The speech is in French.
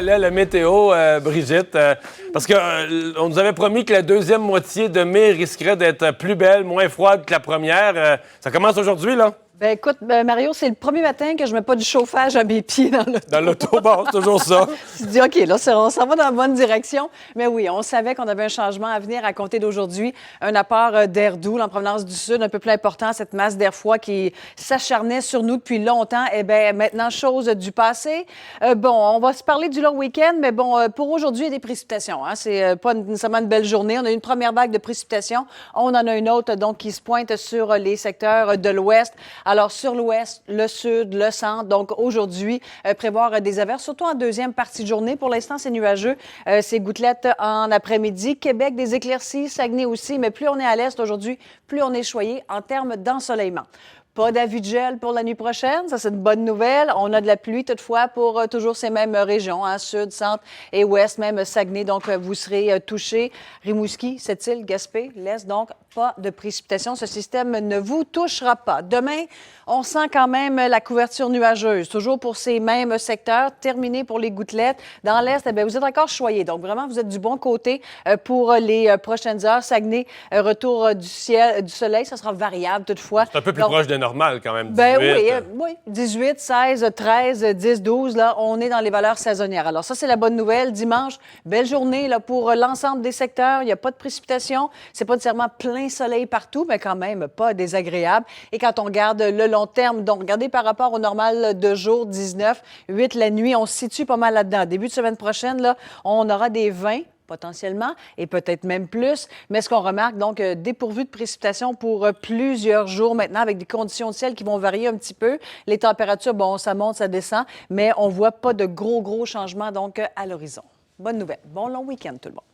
Là, la météo, Brigitte, parce qu'on on nous avait promis que la deuxième moitié de mai risquerait d'être plus belle, moins froide que la première. Ça commence aujourd'hui, là? Ben écoute, Mario, c'est le premier matin que je mets pas du chauffage à mes pieds dans l'auto. Dans l'auto, bon, c'est toujours ça. Tu te dis, OK, là, on s'en va dans la bonne direction. Mais oui, on savait qu'on avait un changement à venir à compter d'aujourd'hui. Un apport d'air doux en provenance du sud, un peu plus important, cette masse d'air froid qui s'acharnait sur nous depuis longtemps. Eh bien, maintenant, chose du passé. Bon, on va se parler du long week-end, mais bon, pour aujourd'hui, il y a des précipitations. Hein. C'est pas nécessairement une belle journée. On a eu une première vague de précipitations. On en a une autre, donc, qui se pointe sur les secteurs de l'ouest. Alors, sur l'ouest, le sud, le centre. Donc, aujourd'hui, prévoir des averses, surtout en deuxième partie de journée. Pour l'instant, c'est nuageux. Ces gouttelettes en après-midi. Québec, des éclaircies. Saguenay aussi. Mais plus on est à l'est aujourd'hui, plus on est choyé en termes d'ensoleillement. Pas d'avis de gel pour la nuit prochaine, ça c'est une bonne nouvelle. On a de la pluie toutefois pour toujours ces mêmes régions, hein, sud, centre et ouest, même Saguenay, donc vous serez touchés. Rimouski, Sept-Îles, Gaspé, l'est, donc pas de précipitation. Ce système ne vous touchera pas. Demain, on sent quand même la couverture nuageuse, toujours pour ces mêmes secteurs, terminé pour les gouttelettes. Dans l'est, eh bien, vous êtes encore choyés, donc vraiment vous êtes du bon côté pour les prochaines heures. Saguenay, retour du ciel, du soleil, ça sera variable toutefois. C'est un peu plus proche de normal, quand même. 18. Ben oui, oui. 18, 16, 13, 10, 12, là, on est dans les valeurs saisonnières. Alors ça, c'est la bonne nouvelle. Dimanche, belle journée là, pour l'ensemble des secteurs. Il n'y a pas de précipitation. C'est pas nécessairement plein soleil partout, mais quand même pas désagréable. Et quand on regarde le long terme, donc regardez par rapport au normal de jour, 19, 8 la nuit, on se situe pas mal là-dedans. Début de semaine prochaine, là, on aura des 20 potentiellement, et peut-être même plus. Mais ce qu'on remarque, donc, dépourvu de précipitations pour plusieurs jours maintenant, avec des conditions de ciel qui vont varier un petit peu. Les températures, bon, ça monte, ça descend, mais on voit pas de gros changements, donc, à l'horizon. Bonne nouvelle. Bon long week-end, tout le monde.